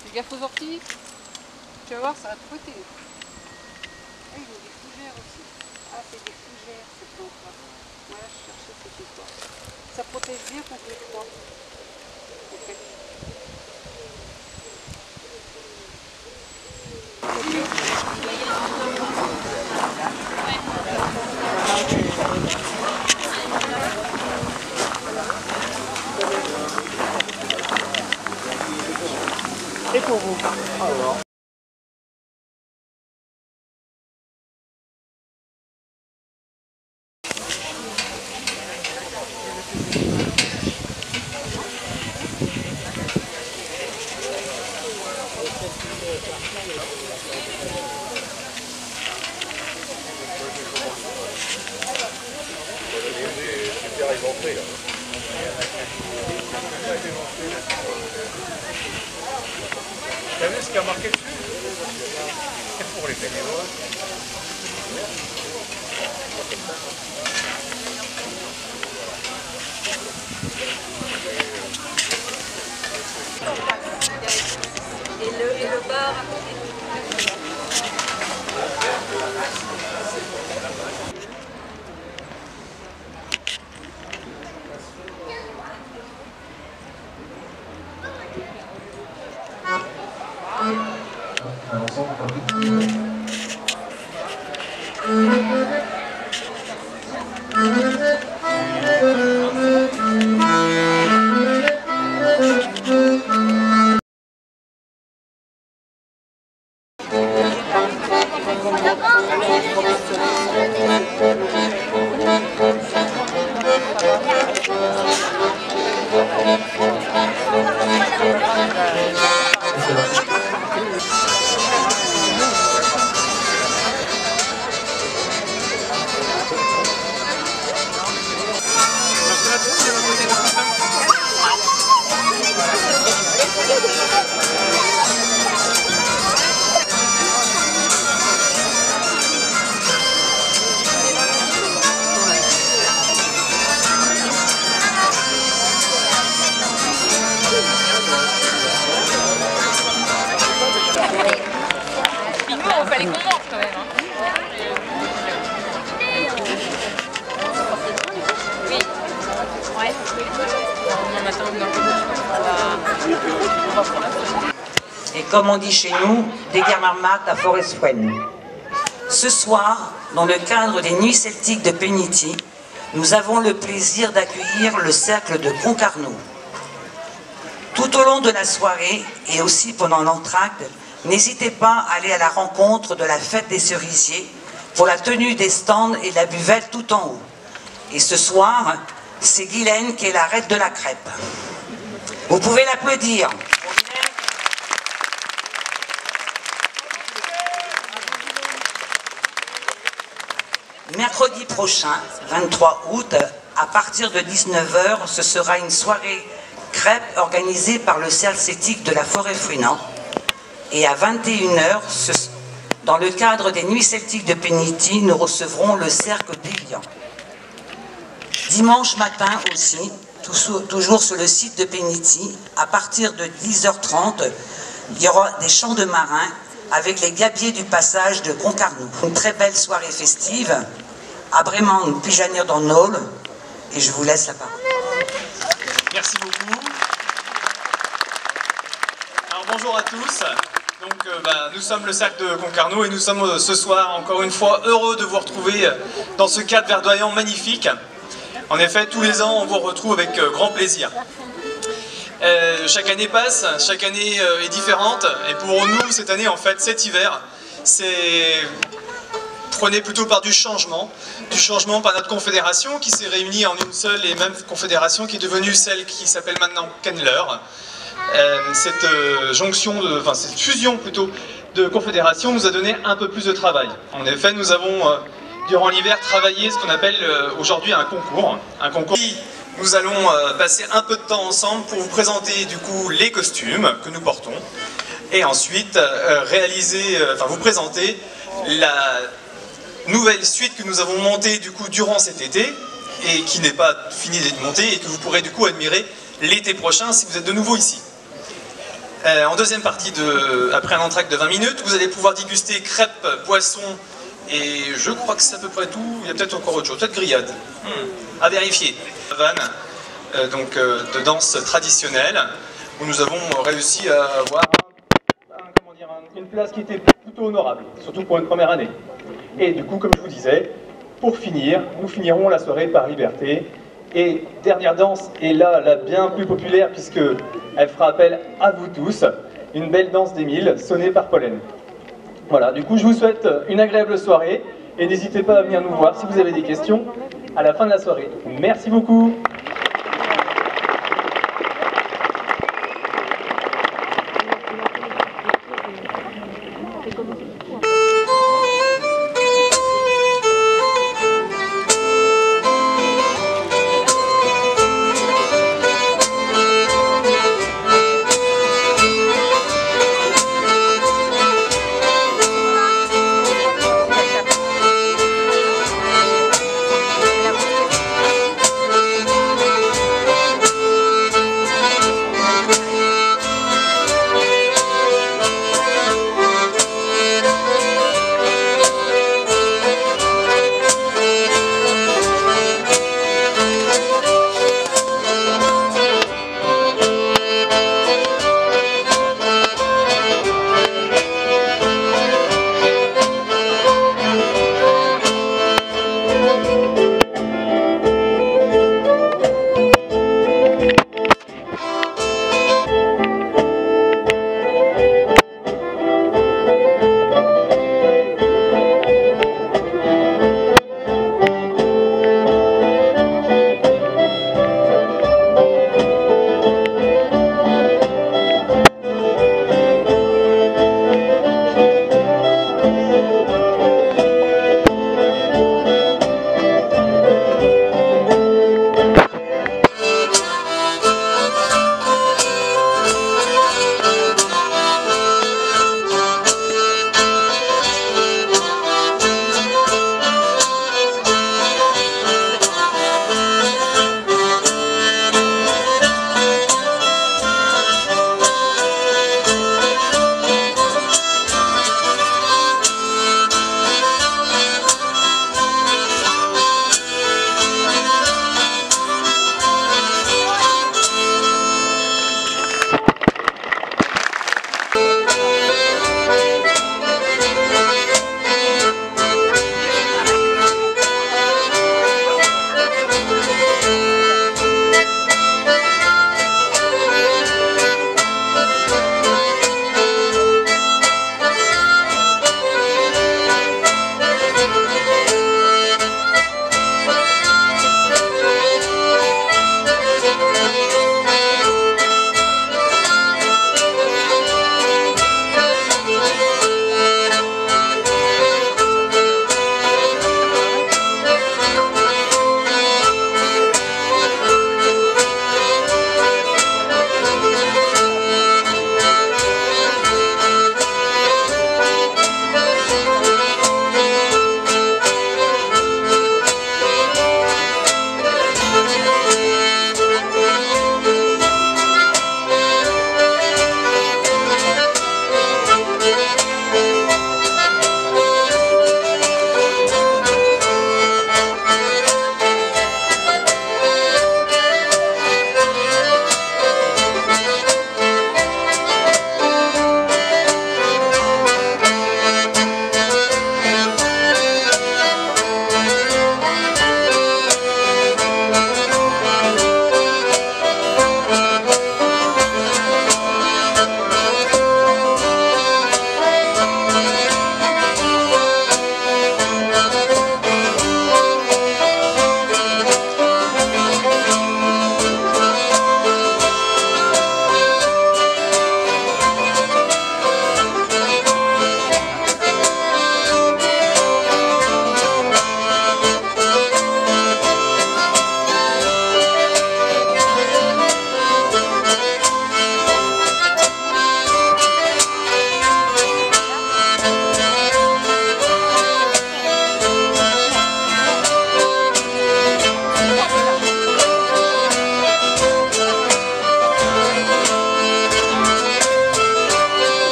Fais gaffe aux orties. Tu vas voir, ça va te fouetter. Ah, il y a des fougères aussi. Ah, c'est des fougères, cette plante-là. Voilà, je cherchais c'était quoi. Ça protège bien contre les froids. En fait. Et pour vous. Alors. Super éventré là. T'as vu ce qu'il y a marqué dessus? C'est pour les bénévoles. Et le bar à côté. On fallait qu'on mange quand même. Oui. Ouais. Et comme on dit chez nous, des Guermarmat à Forestfwen. Ce soir, dans le cadre des Nuits Celtiques de Pénity, nous avons le plaisir d'accueillir le cercle de Concarneau. Tout au long de la soirée et aussi pendant l'entracte, n'hésitez pas à aller à la rencontre de la fête des cerisiers pour la tenue des stands et de la buvette tout en haut. Et ce soir, c'est Guylaine qui est la reine de la crêpe. Vous pouvez l'applaudir. Mercredi prochain, 23 août, à partir de 19 h, ce sera une soirée crêpe organisée par le cercle celtique de la Forêt-Fouinant. Et à 21 h, dans le cadre des Nuits Celtiques de Pénity, nous recevrons le cercle d'Évian. Dimanche matin aussi, toujours sur le site de Pénity, à partir de 10 h 30, il y aura des chants de marins avec les gabiers du passage de Concarneau. Une très belle soirée festive à Brémande, puis Janir dans Nôle, et je vous laisse la parole. Merci beaucoup. Alors bonjour à tous. Donc, nous sommes le cercle de Concarneau et nous sommes ce soir encore une fois heureux de vous retrouver dans ce cadre verdoyant magnifique. En effet, tous les ans on vous retrouve avec grand plaisir. Chaque année passe, chaque année est différente, et pour nous cette année, en fait, cet hiver, c'est prôné plutôt par du changement par notre confédération qui s'est réunie en une seule et même confédération qui est devenue celle qui s'appelle maintenant Kenler. Cette jonction, cette fusion plutôt de confédération nous a donné un peu plus de travail. En effet, nous avons, durant l'hiver, travaillé ce qu'on appelle aujourd'hui un concours. Nous allons passer un peu de temps ensemble pour vous présenter du coup les costumes que nous portons et ensuite vous présenter la nouvelle suite que nous avons montée du coup durant cet été et qui n'est pas finie d'être montée et que vous pourrez du coup admirer l'été prochain si vous êtes de nouveau ici. En deuxième partie, après un entracte de 20 minutes, vous allez pouvoir déguster crêpes, poissons et je crois que c'est à peu près tout. Il y a peut-être encore autre chose, peut-être grillade. À vérifier. De danse traditionnelle où nous avons réussi à avoir une place qui était plutôt honorable, surtout pour une première année. Et du coup, comme je vous disais, pour finir, nous finirons la soirée par Liberté. Et dernière danse, et là, la bien plus populaire, puisque elle fera appel à vous tous, une belle danse d'Émile, sonnée par Pollen. Voilà, du coup, je vous souhaite une agréable soirée, et n'hésitez pas à venir nous voir si vous avez des questions à la fin de la soirée. Merci beaucoup.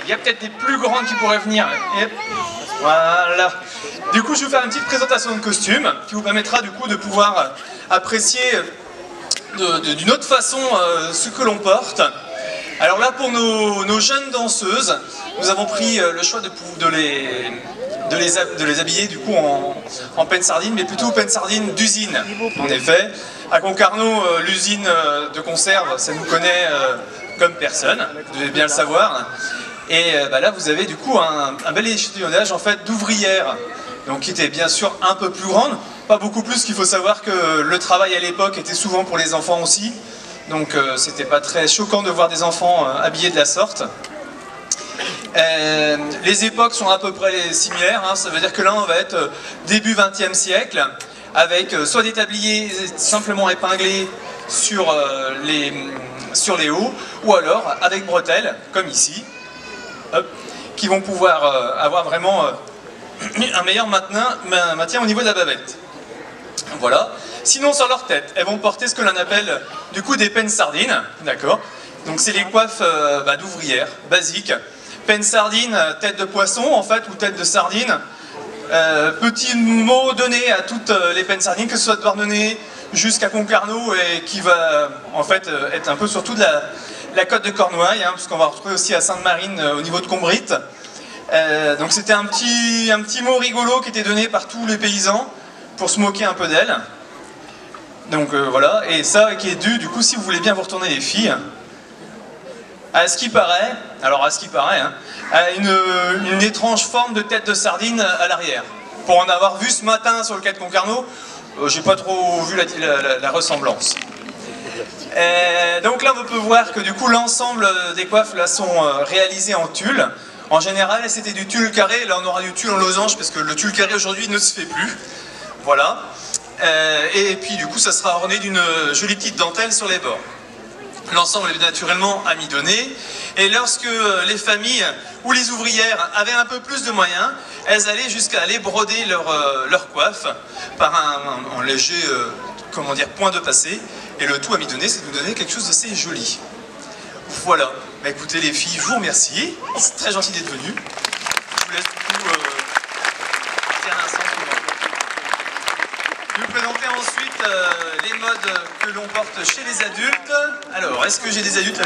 Il y a peut-être des plus grandes qui pourraient venir. Et voilà. Du coup, je vais vous faire une petite présentation de costume qui vous permettra du coup de pouvoir apprécier d'une autre façon ce que l'on porte. Alors là, pour nos jeunes danseuses, nous avons pris le choix de les habiller du coup en peine sardine, mais plutôt peine sardine d'usine. En effet, à Concarneau, l'usine de conserve, ça nous connaît comme personne, vous devez bien le savoir. Et là, vous avez du coup un bel échantillonnage en fait d'ouvrières, donc qui était bien sûr un peu plus grande, pas beaucoup plus, qu'il faut savoir que le travail à l'époque était souvent pour les enfants aussi, donc c'était pas très choquant de voir des enfants habillés de la sorte. Les époques sont à peu près similaires, hein, ça veut dire que là on va être début 20e siècle, avec soit des tabliers simplement épinglés sur les hauts, ou alors avec bretelles, comme ici, hop, qui vont pouvoir avoir vraiment un meilleur maintien au niveau de la bavette. Voilà. Sinon sur leur tête, elles vont porter ce que l'on appelle du coup des pennes sardines, d'accord. Donc c'est les coiffes d'ouvrières, basiques. Penne sardine, tête de poisson en fait, ou tête de sardine. Petit mot donné à toutes les pennes sardines, que ce soit de Douarnenez jusqu'à Concarneau, et qui va en fait être un peu surtout de la côte de Cornouailles, hein, parce qu'on va retrouver aussi à Sainte-Marine au niveau de Combrite. Donc c'était un petit mot rigolo qui était donné par tous les paysans pour se moquer un peu d'elles. Donc voilà, et ça qui est dû, du coup, si vous voulez bien vous retourner les filles, à ce qui paraît, hein, à une étrange forme de tête de sardine à l'arrière. Pour en avoir vu ce matin sur le quai de Concarneau, j'ai pas trop vu la ressemblance. Donc là on peut voir que du coup l'ensemble des coiffes là sont réalisées en tulle. En général c'était du tulle carré, là on aura du tulle en losange parce que le tulle carré aujourd'hui ne se fait plus. Voilà. Et puis du coup ça sera orné d'une jolie petite dentelle sur les bords. L'ensemble est naturellement amidonné, et lorsque les familles ou les ouvrières avaient un peu plus de moyens, elles allaient jusqu'à aller broder leur coiffe par un léger point de passé, et le tout amidonné, ça nous donnait quelque chose d'assez joli. Voilà, bah, écoutez les filles, je vous remercie, c'est très gentil d'être venues. Je vous laisse du coup faire un instant pour je vais vous présenter ensuite les modes que l'on porte chez les adultes. Alors, est-ce que j'ai des adultes là ?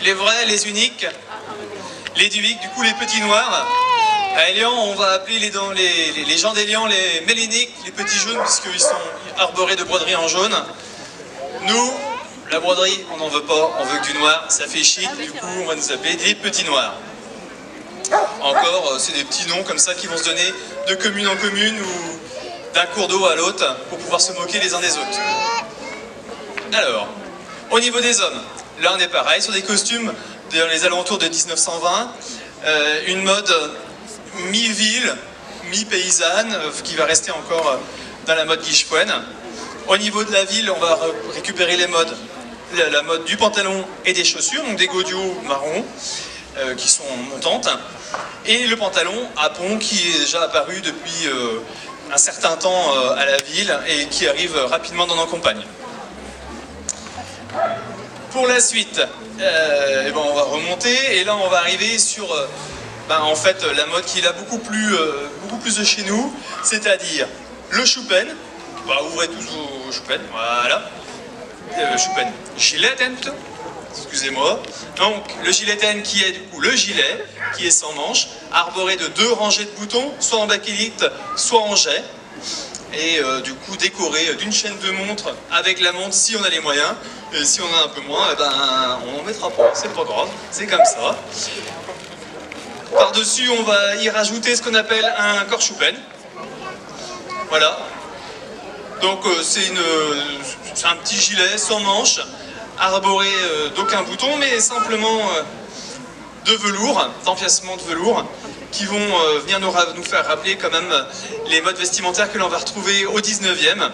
les vrais, les uniques, les Duic, du coup les petits noirs. À Élian, on va appeler les gens d'Élian les méléniques, les petits jaunes, puisqu'ils sont arborés de broderie en jaune. Nous, la broderie, on n'en veut pas, on veut que du noir, ça fait chic, du coup on va nous appeler des petits noirs. Encore, c'est des petits noms comme ça qui vont se donner de commune en commune ou d'un cours d'eau à l'autre pour pouvoir se moquer les uns des autres. Alors, au niveau des hommes, là on est pareil, sur des costumes dans les alentours de 1920, une mode mi-ville, mi-paysanne, qui va rester encore dans la mode guichepoine. Au niveau de la ville, on va récupérer les modes, la mode du pantalon et des chaussures, donc des godillots marrons, qui sont montantes, et le pantalon à pont qui est déjà apparu depuis un certain temps à la ville et qui arrive rapidement dans nos campagnes. Pour la suite, on va remonter et là on va arriver sur en fait la mode qui est là beaucoup plus de chez nous, c'est-à-dire le choupen. Ouvrez tous vos choupen, voilà. Choupen, gilet plutôt. Excusez-moi. Donc, le gilet qui est du coup le gilet, qui est sans manches, arboré de 2 rangées de boutons, soit en bakélite, soit en jet. Et du coup décoré d'une chaîne de montre avec la montre si on a les moyens. Et si on en a un peu moins, on n'en mettra pas, c'est pas grave, c'est comme ça. Par-dessus, on va y rajouter ce qu'on appelle un corps choupen. Voilà. Donc c'est un petit gilet sans manches, arboré d'aucun bouton, mais simplement de velours, d'empiècement de velours, qui vont venir nous faire rappeler quand même les modes vestimentaires que l'on va retrouver au 19e,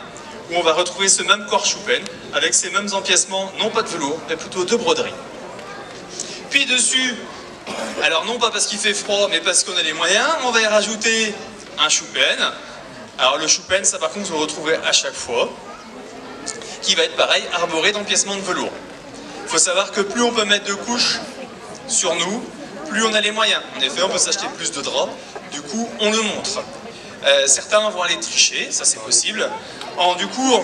où on va retrouver ce même corps choupen, avec ces mêmes empiècements, non pas de velours, mais plutôt de broderie. Puis dessus, alors non pas parce qu'il fait froid, mais parce qu'on a les moyens, on va y rajouter un choupen. Alors le choupen, ça par contre, on va le retrouver à chaque fois, qui va être pareil, arboré d'empiècements de velours. Il faut savoir que plus on peut mettre de couches sur nous, plus on a les moyens. En effet, on peut s'acheter plus de draps, du coup, on le montre. Certains vont aller tricher, ça c'est possible, en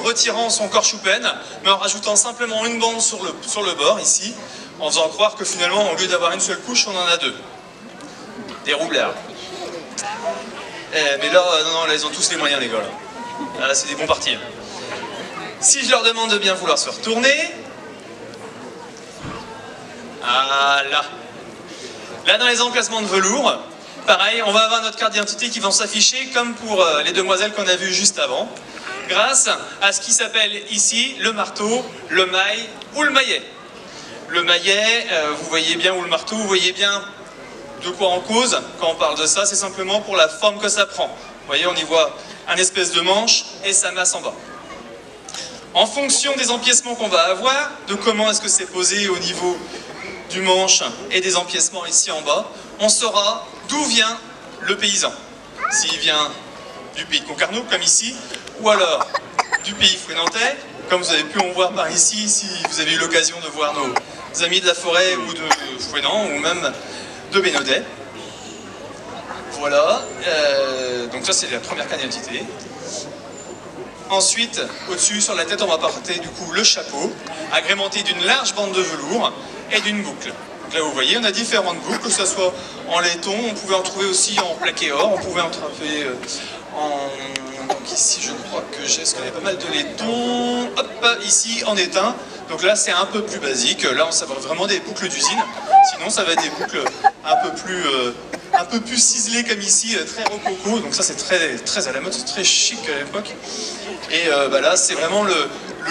retirant son corps choupen, mais en rajoutant simplement une bande sur le bord, ici, en faisant croire que finalement, au lieu d'avoir une seule couche, on en a 2. Des roublards. Mais là, non, là, ils ont tous les moyens, les gars. Là, c'est des bons partis. Si je leur demande de bien vouloir se retourner... Voilà. Là, dans les emplacements de velours, pareil, on va avoir notre carte d'identité qui va s'afficher comme pour les demoiselles qu'on a vues juste avant, grâce à ce qui s'appelle ici le marteau, le maille ou le maillet. Le maillet, vous voyez bien, ou le marteau, vous voyez bien de quoi on cause quand on parle de ça, c'est simplement pour la forme que ça prend. Vous voyez, on y voit un espèce de manche et sa masse en bas. En fonction des empiècements qu'on va avoir, de comment est-ce que c'est posé au niveau du manche et des empiècements ici en bas, on saura d'où vient le paysan. S'il vient du pays de Concarneau, comme ici, ou alors du pays fouenantais, comme vous avez pu en voir par ici, si vous avez eu l'occasion de voir nos amis de la forêt ou de Fouenan, ou même de Bénodet. Voilà, donc ça c'est la première carte d'identité. Ensuite, au-dessus, sur la tête, on va porter du coup le chapeau, agrémenté d'une large bande de velours et d'une boucle. Donc là, vous voyez, on a différentes boucles, que ce soit en laiton, on pouvait en trouver aussi en plaqué or, on pouvait en trouver Donc ici, je crois que j'ai, parce qu'on a pas mal de laiton, hop, ici en étain. Donc là, c'est un peu plus basique. Là, ça va vraiment des boucles d'usine. Sinon, ça va être des boucles un peu plus ciselées comme ici, très rococo. Donc ça, c'est très à la mode, c'est très chic à l'époque. Et là, c'est vraiment le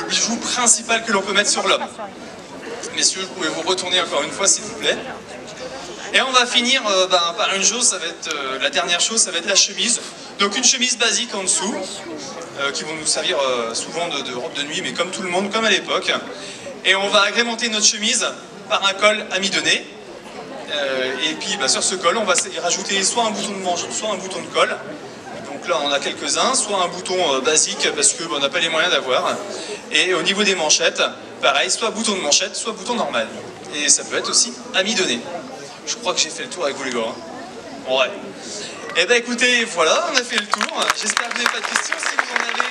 bijou principal que l'on peut mettre sur l'homme. Messieurs, vous pouvez vous retourner encore une fois, s'il vous plaît. Et on va finir par une chose, ça va être la dernière chose, ça va être la chemise. Donc une chemise basique en dessous, qui vont nous servir souvent de robe de nuit, mais comme tout le monde, comme à l'époque. Et on va agrémenter notre chemise par un col amidonné. Et puis sur ce col, on va y rajouter soit un bouton de manche, soit un bouton de col. Donc là, on a quelques-uns, soit un bouton basique, parce qu'on n'a pas les moyens d'avoir. Et au niveau des manchettes, pareil, soit bouton de manchette, soit bouton normal. Et ça peut être aussi amidonné. Je crois que j'ai fait le tour avec vous les gars. Ouais. Eh bien écoutez, voilà, on a fait le tour. J'espère que vous n'avez pas de questions. Si vous en avez,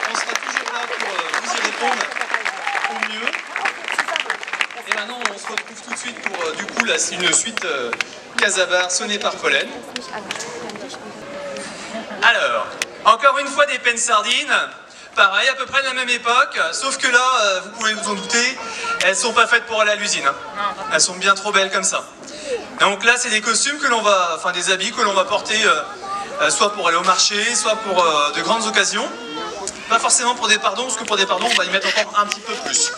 on sera toujours là pour vous y répondre au mieux. Et maintenant, on se retrouve tout de suite une suite Casabar sonnée par Pollen. Alors, encore une fois des pennes sardines. Pareil, à peu près de la même époque, sauf que là, vous pouvez vous en douter, elles sont pas faites pour aller à l'usine. Elles sont bien trop belles comme ça. Donc là, c'est des costumes que l'on va, enfin des habits que l'on va porter soit pour aller au marché, soit pour de grandes occasions. Pas forcément pour des pardons, parce que pour des pardons, on va y mettre encore un petit peu plus.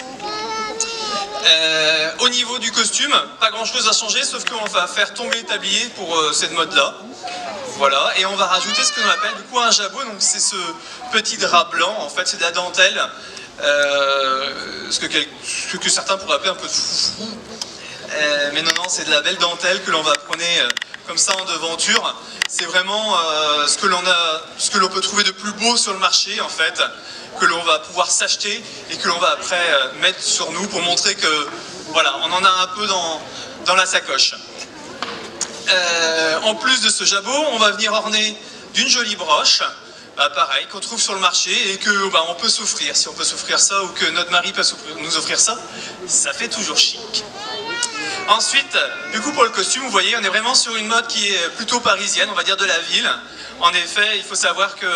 Au niveau du costume, pas grand chose à changer, sauf qu'on va faire tomber le tablier pour cette mode-là. Voilà, et on va rajouter ce que l'on appelle du coup un jabot, donc c'est ce petit drap blanc, en fait c'est de la dentelle, ce que certains pourraient appeler un peu de foufou. Mais non, c'est de la belle dentelle que l'on va prendre comme ça en devanture. C'est vraiment ce que l'on peut trouver de plus beau sur le marché en fait, que l'on va pouvoir s'acheter et que l'on va après mettre sur nous pour montrer que voilà, on en a un peu dans la sacoche. En plus de ce jabot, on va venir orner d'une jolie broche, pareil, qu'on trouve sur le marché et que on peut s'offrir. Si on peut s'offrir ça ou que notre mari peut nous offrir ça, ça fait toujours chic. Ensuite, du coup pour le costume, vous voyez, on est vraiment sur une mode qui est plutôt parisienne, on va dire de la ville. En effet, il faut savoir que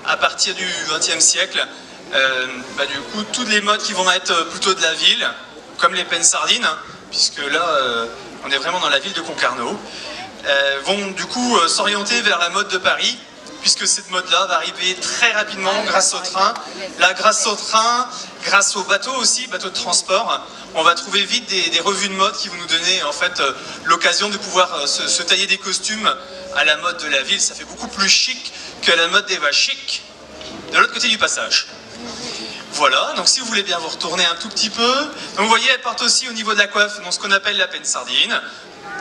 à partir du XXe siècle, du coup, toutes les modes qui vont être plutôt de la ville, comme les pennes sardines, puisque là, on est vraiment dans la ville de Concarneau, vont du coup s'orienter vers la mode de Paris, puisque cette mode-là va arriver très rapidement grâce au train. Là, grâce au train, grâce au bateau aussi, bateau de transport, on va trouver vite des revues de mode qui vont nous donner en fait l'occasion de pouvoir se tailler des costumes à la mode de la ville. Ça fait beaucoup plus chic que la mode des vaches chic de l'autre côté du passage. Voilà, donc si vous voulez bien vous retourner un tout petit peu. Donc vous voyez, elle porte aussi au niveau de la coiffe dans ce qu'on appelle la penne sardine.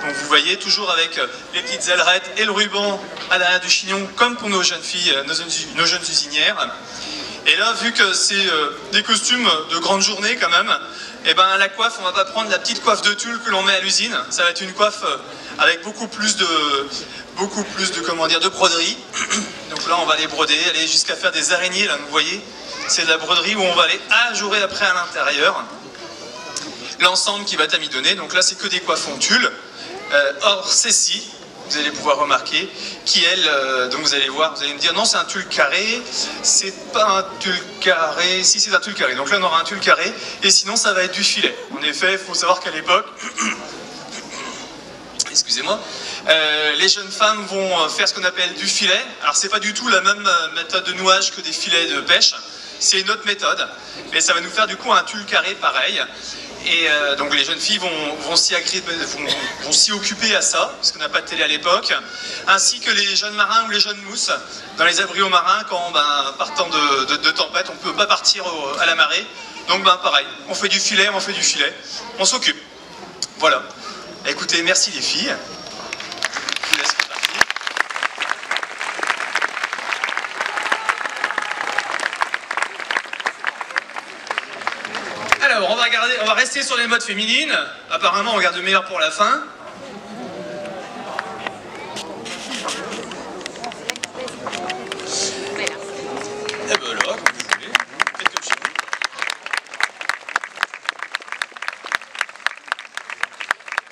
Donc vous voyez, toujours avec les petites ailerettes et le ruban à l'arrière du chignon, comme pour nos jeunes filles, nos jeunes usinières. Et là, vu que c'est des costumes de grande journée quand même, et ben la coiffe, on va pas prendre la petite coiffe de tulle que l'on met à l'usine. Ça va être une coiffe avec beaucoup plus de comment dire, de broderie. Donc là, on va les broder, aller jusqu'à faire des araignées. Là, vous voyez, c'est de la broderie où on va aller ajourner après à l'intérieur. L'ensemble qui va être amidonné. Donc là, c'est que des coiffes en tulle. Or, celle-ci, vous allez pouvoir remarquer, qui elle, donc vous allez voir, vous allez me dire, non, c'est un tulle carré, c'est pas un tulle carré, si c'est un tulle carré, donc là on aura un tulle carré, et sinon ça va être du filet. En effet, il faut savoir qu'à l'époque, excusez-moi, les jeunes femmes vont faire ce qu'on appelle du filet. Alors c'est pas du tout la même méthode de nouage que des filets de pêche, c'est une autre méthode, mais ça va nous faire du coup un tulle carré pareil. Et donc les jeunes filles vont s'y occuper à ça, parce qu'on n'a pas de télé à l'époque, ainsi que les jeunes marins ou les jeunes mousses dans les abriaux marins quand partant de tempête, on ne peut pas partir à la marée. Donc pareil, on fait du filet, on s'occupe. Voilà. Écoutez, merci les filles. Je vous laisse repartir. Alors, on va rester sur les modes féminines. Apparemment, on garde le meilleur pour la fin. Et ben là, comme vous voulez, faites comme chez vous.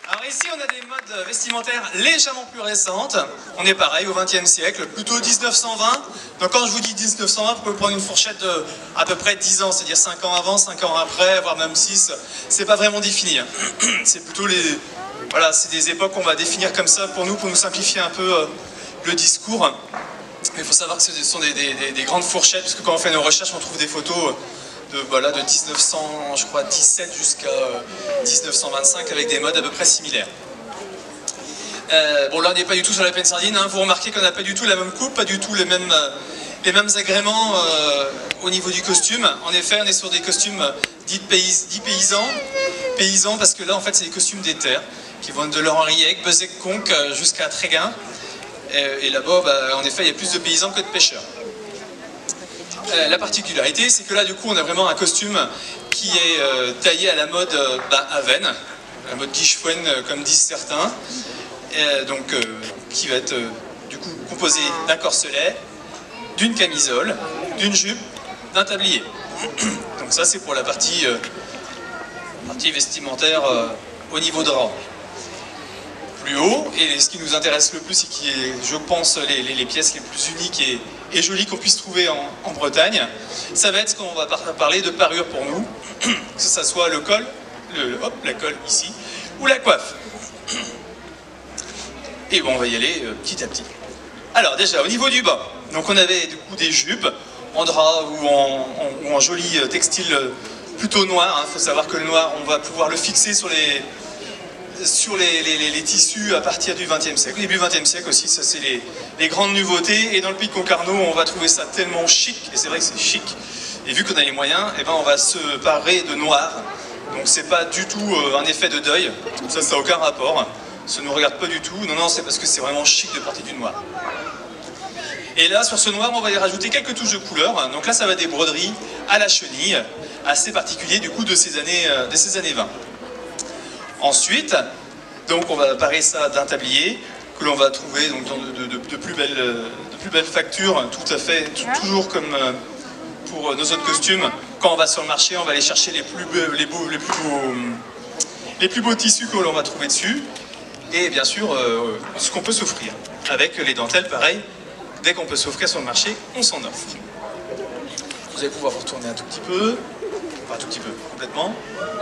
Alors ici, on a des modes vestimentaires légèrement plus récentes. On est pareil au XXe siècle, plutôt 1920. Donc quand je vous dis 1920, vous pouvez prendre une fourchette de à peu près 10 ans, c'est-à-dire 5 ans avant, 5 ans après, voire même 6. C'est pas vraiment défini. C'est plutôt les... Voilà, c'est des époques qu'on va définir comme ça pour nous simplifier un peu le discours. Mais il faut savoir que ce sont des grandes fourchettes, parce que quand on fait nos recherches, on trouve des photos de 1917 jusqu'à 1925 avec des modes à peu près similaires. Bon, là on n'est pas du tout sur la penne sardine, hein. Vous remarquez qu'on n'a pas du tout la même coupe, pas du tout les mêmes agréments au niveau du costume. En effet, on est sur des costumes dits paysans. Paysans parce que là en fait c'est des costumes des terres qui vont de Laurent-Riec, Bezec-Conques jusqu'à Tréguin. Et là-bas, en effet, il y a plus de paysans que de pêcheurs. La particularité, c'est que là, du coup, on a vraiment un costume qui est taillé à la mode Avenne, la mode Guichefouen, comme disent certains, donc qui va être du coup composé d'un corselet, d'une camisole, d'une jupe, d'un tablier. Donc ça, c'est pour la partie vestimentaire au niveau drap. plus haut. Et ce qui nous intéresse le plus et qui est, je pense, les pièces les plus uniques et jolies qu'on puisse trouver en Bretagne, ça va être ce qu'on va parler de parure pour nous, que ce soit le col, la colle ici, ou la coiffe. Et bon, on va y aller petit à petit. Alors déjà, au niveau du bas, donc on avait du coup des jupes en drap ou en joli textile plutôt noir. Il faut savoir que le noir, on va pouvoir le fixer sur les tissus à partir du XXe siècle, début XXe siècle aussi. Ça, c'est les grandes nouveautés. Et dans le pays de Concarneau, on va trouver ça tellement chic, et c'est vrai que c'est chic. Et vu qu'on a les moyens, eh ben, on va se parer de noir. Donc c'est pas du tout un effet de deuil. Ça n'a aucun rapport. Ça ne nous regarde pas du tout. Non, non, c'est parce que c'est vraiment chic de porter du noir. Et là, sur ce noir, on va y rajouter quelques touches de couleur. Donc là, ça va être des broderies à la chenille, assez particuliers du coup de ces années 20. Ensuite, donc on va parer ça d'un tablier que l'on va trouver donc, dans de plus belles factures, tout à fait, toujours comme pour nos autres costumes. Quand on va sur le marché, on va aller chercher les plus beaux tissus que l'on va trouver dessus. Et bien sûr, ce qu'on peut s'offrir. Avec les dentelles, pareil. Dès qu'on peut s'offrir sur le marché, on s'en offre. Vous allez pouvoir vous retourner un tout petit peu. Enfin, un tout petit peu, complètement.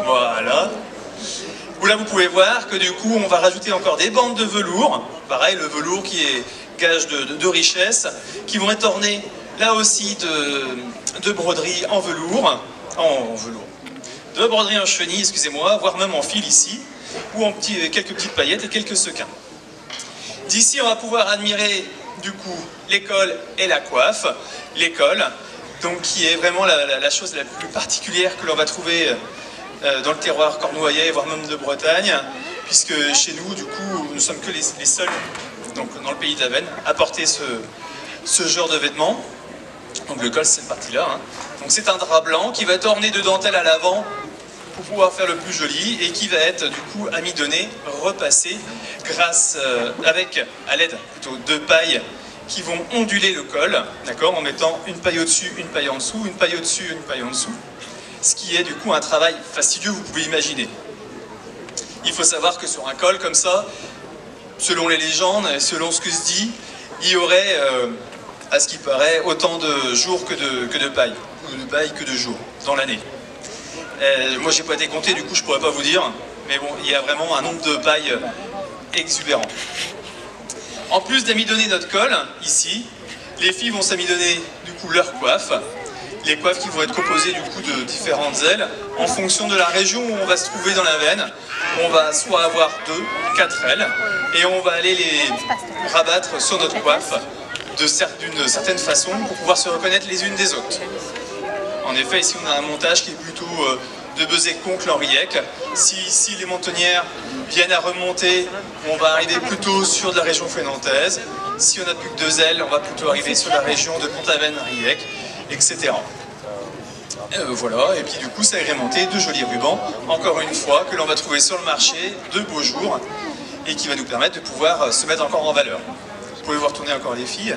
Voilà. Là, vous pouvez voir que du coup, on va rajouter encore des bandes de velours. Pareil, le velours qui est gage de richesse, qui vont être ornées, là aussi, de broderies en velours. De broderies en chenille, excusez-moi, voire même en fil ici, ou en quelques petites paillettes et quelques sequins. D'ici, on va pouvoir admirer du coup l'école et la coiffe. L'école, donc qui est vraiment la chose la plus particulière que l'on va trouver dans le terroir cornouaillais, voire même de Bretagne, puisque chez nous, du coup, nous sommes que les seuls, donc dans le pays de la Venne, à porter ce genre de vêtements. Donc le col, c'est cette partie-là. Hein. Donc c'est un drap blanc qui va être orné de dentelle à l'avant pour pouvoir faire le plus joli et qui va être du coup amidonné, repassé grâce à l'aide plutôt de pailles qui vont onduler le col, d'accord, en mettant une paille au-dessus, une paille en dessous, une paille au-dessus, une paille en dessous. Ce qui est du coup un travail fastidieux, vous pouvez imaginer. Il faut savoir que sur un col comme ça, selon les légendes et selon ce que se dit, il y aurait, à ce qui paraît, autant de jours que de paille, ou de paille que de jours dans l'année. Moi, j'ai pas été compté, du coup, je pourrais pas vous dire, mais bon, il y a vraiment un nombre de pailles exubérant. En plus d'amidonner notre col, ici, les filles vont s'amidonner du coup leur coiffe. Les coiffes qui vont être composées du coup de différentes ailes en fonction de la région où on va se trouver dans la veine. On va soit avoir 2, 4 ailes et on va aller les rabattre sur notre coiffe d'une certaine façon pour pouvoir se reconnaître les unes des autres. En effet, ici on a un montage qui est plutôt de Beuzec-Conques, l'Henriec. Si les montonnières viennent à remonter, on va arriver plutôt sur de la région fénantaise. Si on n'a plus que 2 ailes, on va plutôt arriver sur la région de Pont-Aven-Riec, etc. Voilà, et puis du coup ça est agrémenté de jolis rubans, encore une fois, que l'on va trouver sur le marché de beaux jours et qui va nous permettre de pouvoir se mettre encore en valeur. Vous pouvez voir tourner encore les filles.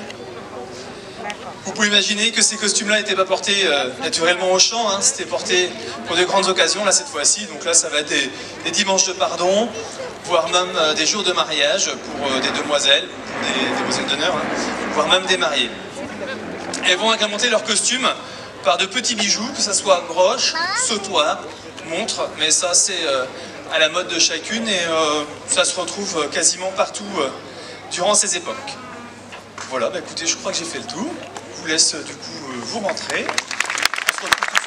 Vous pouvez imaginer que ces costumes-là n'étaient pas portés naturellement au champ, hein, c'était porté pour de grandes occasions, là cette fois-ci. Donc là ça va être des dimanches de pardon, voire même des jours de mariage pour des demoiselles, pour des demoiselles d'honneur, hein, voire même des mariés. Elles vont agrémenter leurs costumes par de petits bijoux, que ce soit broches, sautoirs, montres, mais ça c'est à la mode de chacune et ça se retrouve quasiment partout durant ces époques. Voilà, bah écoutez, je crois que j'ai fait le tour. Je vous laisse du coup vous rentrer. On se retrouve tout